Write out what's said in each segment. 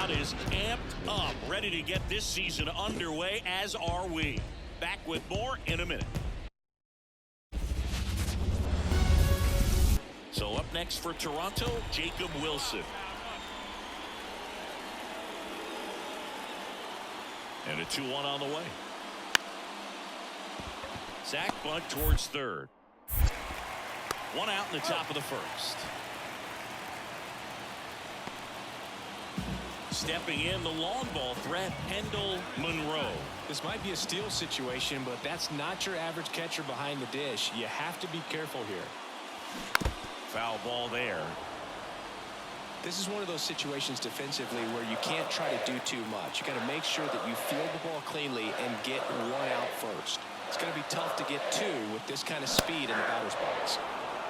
Is amped up, ready to get this season underway, as are we. Back with more in a minute. So up next for Toronto, Jacob Wilson. And a 2-1 on the way. Zach bunt towards third. One out in the top of the first. Stepping in, the long ball threat, Kendall Monroe. This might be a steal situation, but that's not your average catcher behind the dish. You have to be careful here. Foul ball there. This is one of those situations defensively where you can't try to do too much. You got to make sure that you field the ball cleanly and get one out first. It's going to be tough to get two with this kind of speed in the batter's box.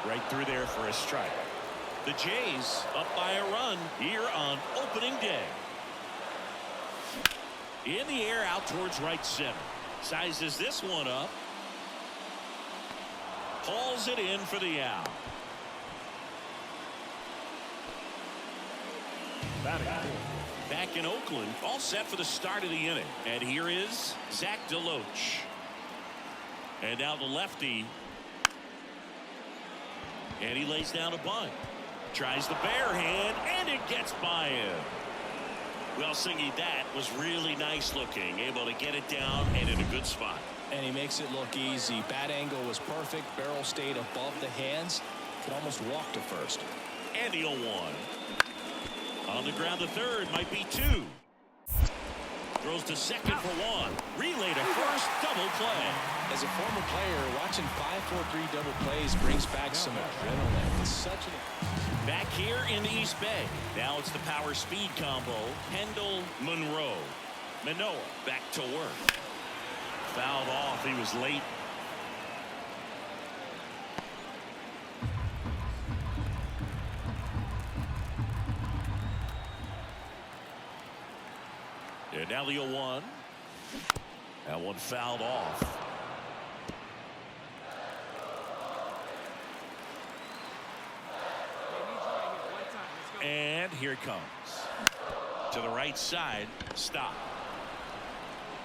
Right through there for a strike. The Jays up by a run here on opening day. In the air, out towards right center. Sizes this one up. Hauls it in for the out. Back in Oakland, all set for the start of the inning. And here is Zach DeLoach. And now the lefty. And he lays down a bunt. Tries the bare hand, and it gets by him. Well, Singy, that was really nice looking. Able to get it down and in a good spot. And he makes it look easy. Bat angle was perfect. Barrel stayed above the hands. Could almost walk to first. And the 0-1. On the ground, the third might be two. Throws to second for one. Relay to first, double play. As a former player, watching 5-4-3 double plays brings back some adrenaline. It's such an... Back here in the East Bay. Now it's the power speed combo. Kendall Monroe. Manoa back to work. Fouled off. He was late. And now the 0-1. That one fouled off. And here it comes. To the right side. Stop.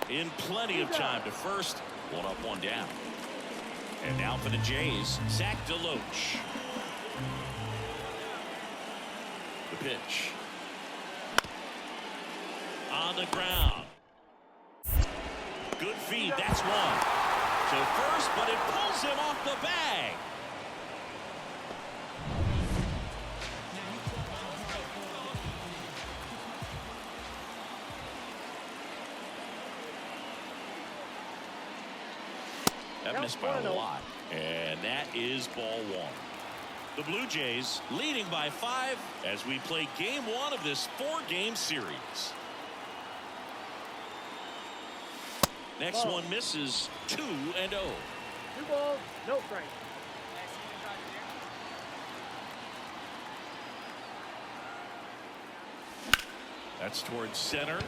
In plenty of time to first. One up, one down. And now for the Jays, Zach DeLoach. The pitch. On the ground. Good feed. That's one. To first, but it pulls him off the bag. That missed by a lot. And that is ball one. The Blue Jays leading by 5 as we play game 1 of this 4-game series. Next one misses 2-0. 2 balls, no strike. That's towards center.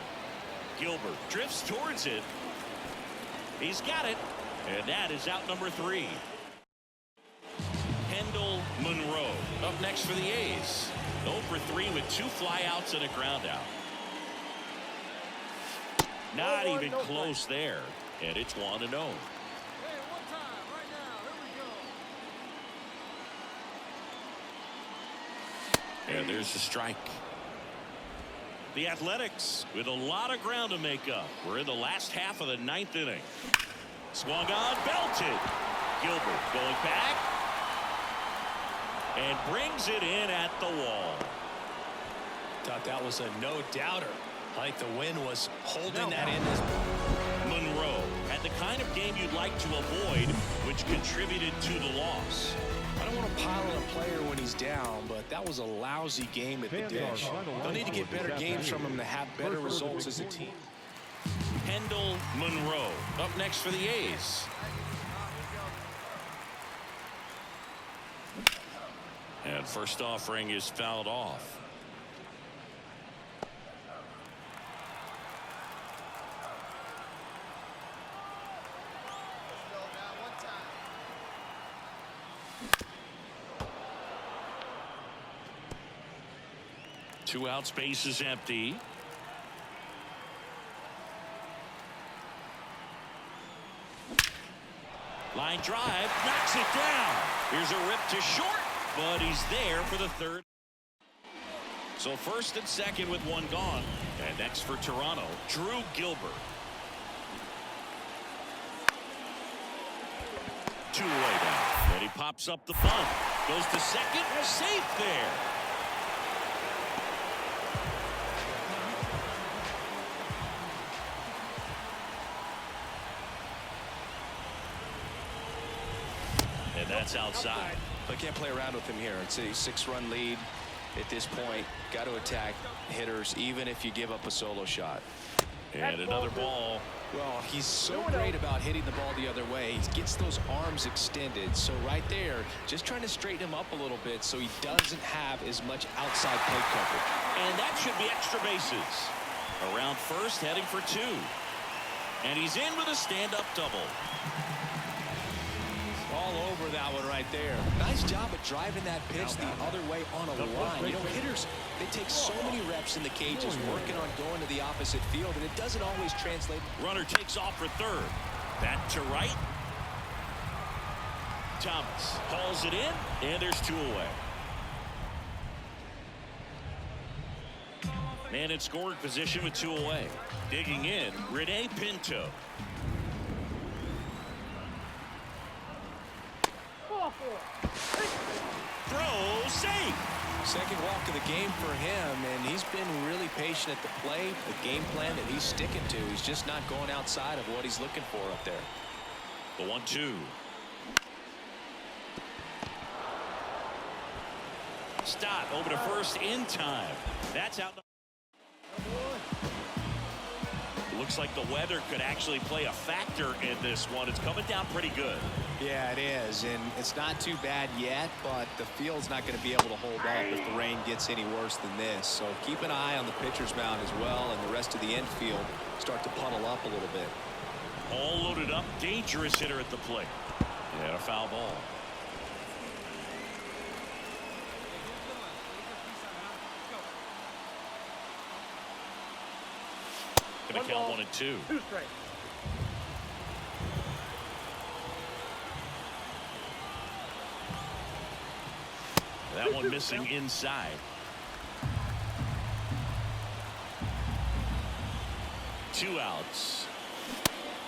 Gilbert drifts towards it. He's got it. And that is out number 3. Kendall Monroe up next for the A's. 0 for 3 with 2 flyouts and a ground out. Not even close there. And it's 1-0. And there's the strike. The Athletics with a lot of ground to make up. We're in the last half of the 9th inning. Swung on, belted. Gilbert going back. And brings it in at the wall. Thought that was a no-doubter. Like the wind was holding that in. Monroe had the kind of game you'd like to avoid, which contributed to the loss. I don't want to pile on a player when he's down, but that was a lousy game at the dish. They'll need to get better games from him to have better results as a team. Kendall Monroe up next for the A's. And first offering is fouled off. Two out, space is empty. Line drive, knocks it down. Here's a rip to short, but he's there for the third. So first and second with one gone. And next for Toronto, Drew Gilbert. Two-way down. And he pops up the bunt. Goes to second, safe there. And that's outside. They can't play around with him here. It's a 6-run lead at this point. Got to attack hitters even if you give up a solo shot. And another ball. Well, he's so great about hitting the ball the other way. He gets those arms extended. So right there, just trying to straighten him up a little bit so he doesn't have as much outside plate coverage. And that should be extra bases. Around first, heading for two. And he's in with a stand-up double. All over that one right there. Nice job at driving that pitch the other way on a line. You know, hitters, they take so many reps in the cages working on going to the opposite field, and it doesn't always translate. Runner takes off for third. Back to right. Thomas hauls it in, and there's two away. Man in scoring position with two away. Digging in, Rene Pinto. Throw, safe. Second walk of the game for him, and he's been really patient at the plate. The game plan that he's sticking to. He's just not going outside of what he's looking for up there. The 1-2. Stott over to first in time. That's out. Looks like the weather could actually play a factor in this one. It's coming down pretty good. Yeah, it is, and it's not too bad yet, but the field's not going to be able to hold up if the rain gets any worse than this. So keep an eye on the pitcher's mound as well, and the rest of the infield start to puddle up a little bit. All loaded up, dangerous hitter at the plate. And a foul ball. Gonna count 1 and 2. 2 strikes. That one missing inside. Two outs.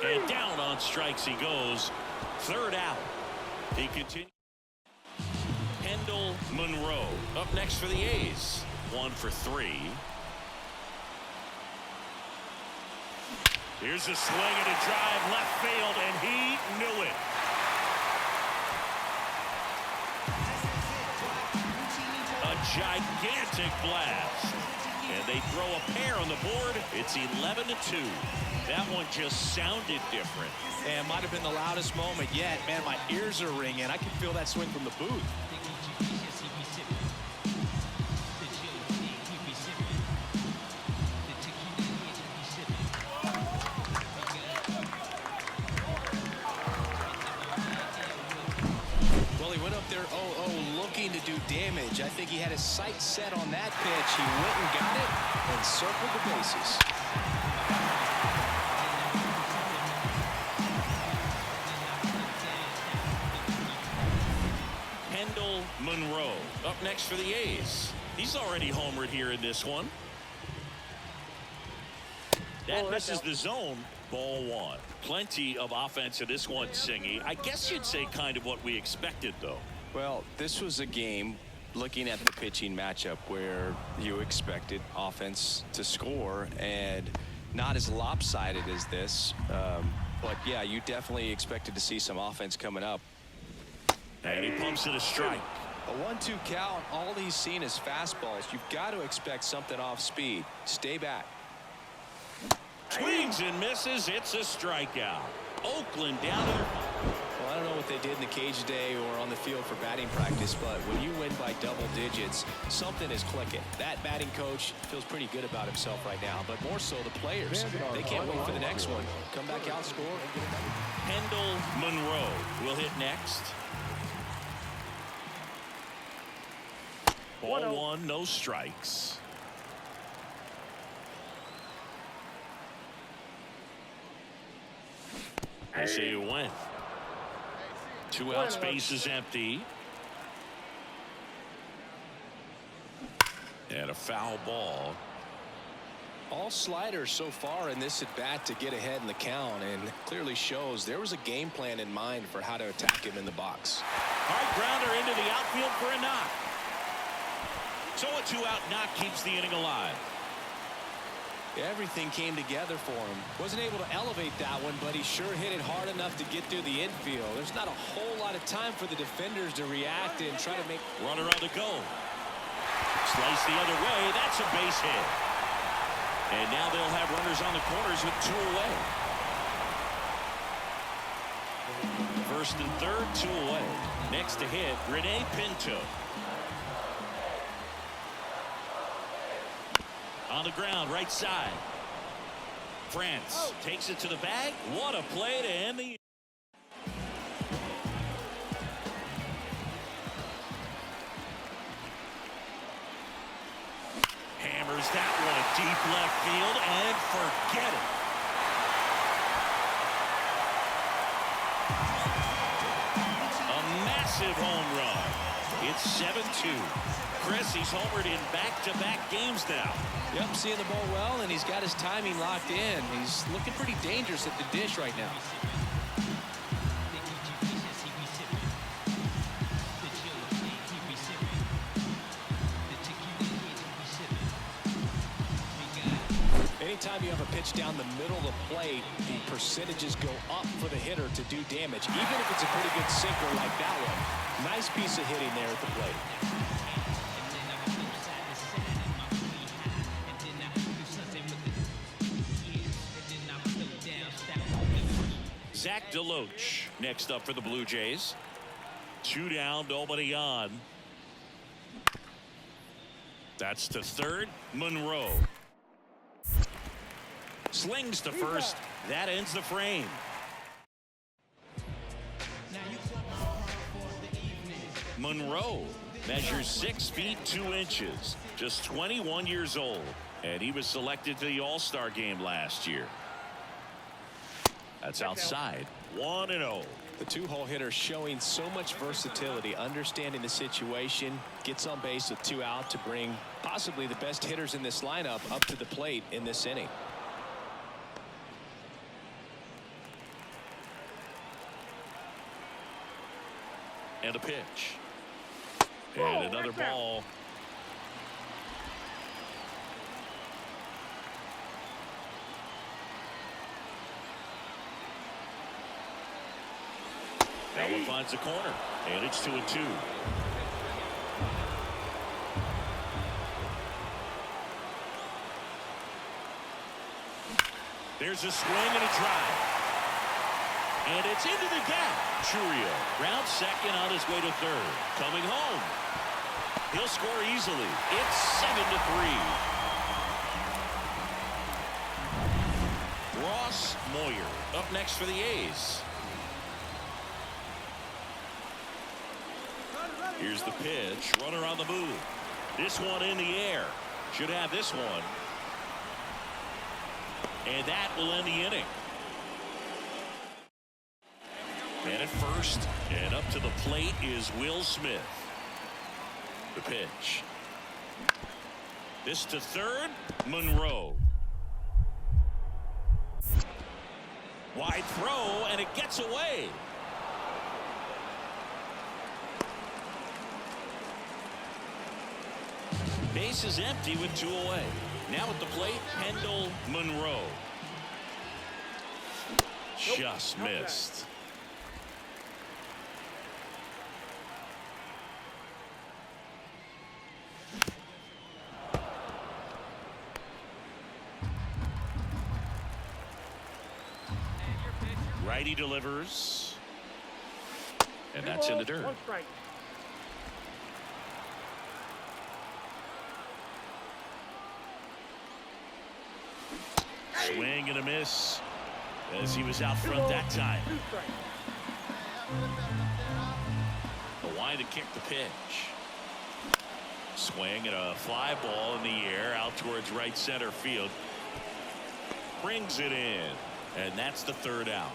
And down on strikes he goes. Third out. He continues. Kendall Monroe up next for the A's. 1 for 3. Here's a swing and a drive left field, and he knew it. A gigantic blast. And they throw a pair on the board. It's 11-2. That one just sounded different. And might have been the loudest moment yet. Man, my ears are ringing. I can feel that swing from the booth. Looking to do damage. I think he had his sights set on that pitch. He went and got it and circled the bases. Kendall Monroe up next for the A's. He's already homered here in this one. That misses the zone. Ball 1. Plenty of offense in this one, Singy. I guess you'd say kind of what we expected, though. Well, this was a game, looking at the pitching matchup, where you expected offense to score, and not as lopsided as this. But, yeah, you definitely expected to see some offense coming up. And he pumps it a strike. A 1-2 count, all he's seen is fastballs. You've got to expect something off speed. Stay back. Swings and misses. It's a strikeout. Oakland down to Well, I don't know what they did in the cage today or on the field for batting practice, but when you win by double digits, something is clicking. That batting coach feels pretty good about himself right now, but more so the players. They can't wait for the next one. Come back out, score, and get another. Kendall Monroe will hit next. Ball 1, no strikes. They say you win. 2 outs, base is empty. And a foul ball. All sliders so far in this at-bat to get ahead in the count, and clearly shows there was a game plan in mind for how to attack him in the box. Hard grounder into the outfield for a knock. So a 2-out knock keeps the inning alive. Everything came together for him. Wasn't able to elevate that one, but he sure hit it hard enough to get through the infield. There's not a whole lot of time for the defenders to react and try to make. Runner on the go. Slice the other way. That's a base hit. And now they'll have runners on the corners with 2 away. First and third, 2 away. Next to hit, Rene Pinto. On the ground, right side. France takes it to the bag. What a play to end the. Hammers that one deep left field and forget it. A massive home run. It's 7-2. Chris, he's homered in back-to-back games now. Yep, seeing the ball well, and he's got his timing locked in. He's looking pretty dangerous at the dish right now. Anytime you have a pitch down the middle of the plate, the percentages go up for the hitter to do damage, even if it's a pretty good sinker like that one. Nice piece of hitting there at the plate. Zach DeLoach next up for the Blue Jays. 2 down, nobody on. That's to third. Monroe slings to first. That ends the frame. Monroe measures 6 feet 2 inches, just 21 years old, and he was selected to the All-Star game last year. That's outside. 1-0. The 2-hole hitter showing so much versatility, understanding the situation, gets on base with 2 out to bring possibly the best hitters in this lineup up to the plate in this inning. And a pitch. And another ball. That one finds the corner, and it's 2-2. There's a swing and a drive. And it's into the gap. Churio rounds second on his way to third. Coming home. He'll score easily. It's 7-3. Ross Moyer up next for the A's. Here's the pitch. Runner on the move. This one in the air. Should have this one. And that will end the inning. And at first, and up to the plate is Will Smith. The pitch. This to third, Monroe. Wide throw, and it gets away. Base is empty with 2 away. Now at the plate, Kendall Monroe. Just missed. Righty delivers. And that's in the dirt. 1 strike. Swing and a miss as he was out front that time. 2 strikes. The wind to kick the pitch. Swing and a fly ball in the air out towards right center field. Brings it in. And that's the 3rd out.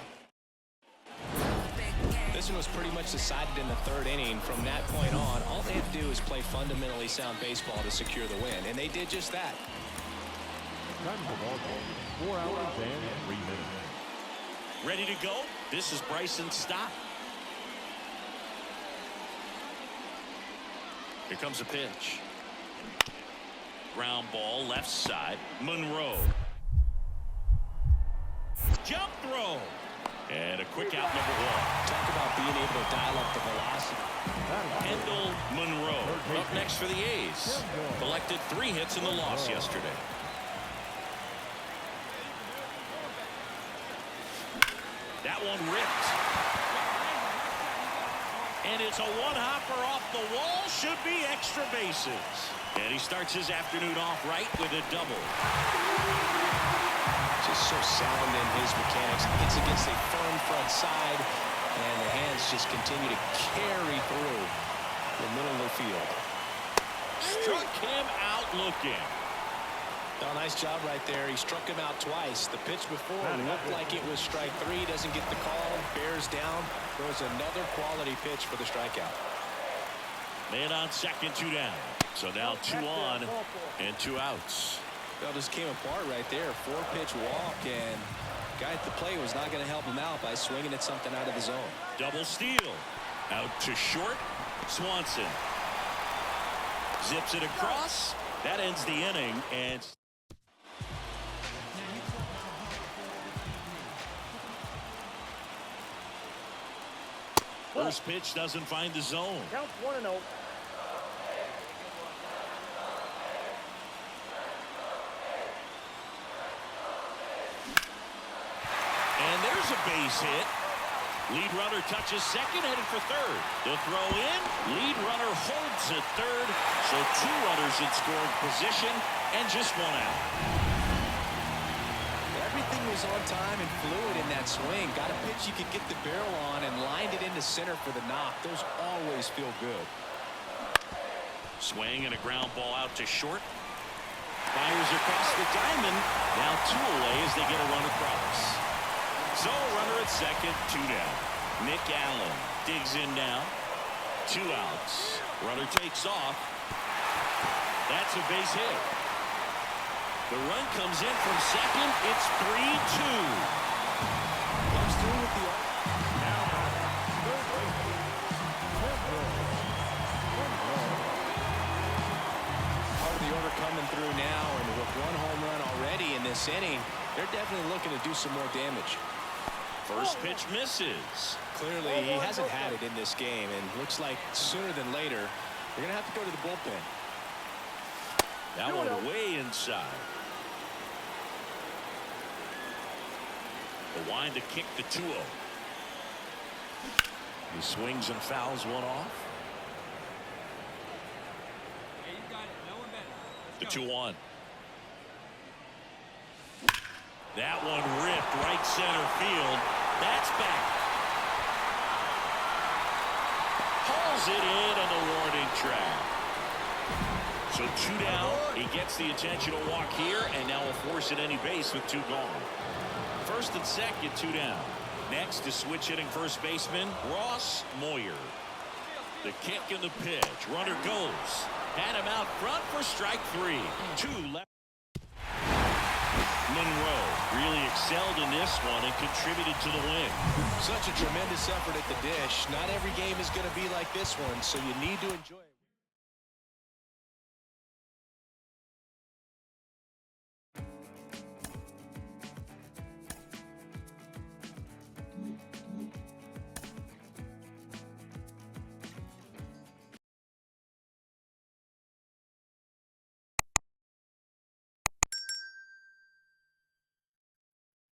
This one was pretty much decided in the 3rd inning. From that point on, all they have to do is play fundamentally sound baseball to secure the win, and they did just that. Time for ball game. 4 hours and 3 minutes. Ready to go? This is Bryson Stott. Here comes a pitch. Ground ball left side. Monroe. Jump throw. And a quick out, number 1. Talk about being able to dial up the velocity. Kendall Monroe up next for the A's. Collected 3 hits in the loss yesterday. That one ripped. And it's a one-hopper off the wall. Should be extra bases. And he starts his afternoon off right with a double. Just so sound in his mechanics. Hits against a firm front side, and the hands just continue to carry through the middle of the field. Struck him out looking. Oh, nice job right there. He struck him out twice. The pitch before looked like it was strike 3. Doesn't get the call. Bears down. Throws another quality pitch for the strikeout. Man on second, 2 down. So now 2 on and 2 outs. Well, just came apart right there. 4-pitch walk, and guy at the plate was not going to help him out by swinging at something out of the zone. Double steal. Out to short. Swanson zips it across. That ends the inning. And first pitch doesn't find the zone. Count 1-0. And there's a base hit. Lead runner touches second, headed for third. The throw in. Lead runner holds at third. So 2 runners in scoring position and just 1 out. Everything was on time and fluid in that swing. Got a pitch you could get the barrel on and lined it into center for the knock. Those always feel good. Swing and a ground ball out to short. Fires across the diamond. Now 2 away as they get a run across. So runner at second, 2 down. Nick Allen digs in now. 2 outs. Runner takes off. That's a base hit. The run comes in from second. It's 3-2. Comes through with the part of the order coming through now, and with 1 home run already in this inning, they're definitely looking to do some more damage. First pitch misses. Clearly, he hasn't had it in this game, and looks like sooner than later, they're going to have to go to the bullpen. That one way inside. The wind to kick the 2-0. He swings and fouls one off. The 2-1. That one ripped right center field. That's back. Hauls it in on the warning track. So 2 down. He gets the intentional walk here, and now will force at any base with 2 gone. First and second, 2 down. Next is switch hitting first baseman Ross Moyer. The kick and the pitch. Runner goes. Had him out front for strike 3. 2 left. Monroe really excelled in this one and contributed to the win. Such a tremendous effort at the dish. Not every game is going to be like this one, so you need to enjoy it.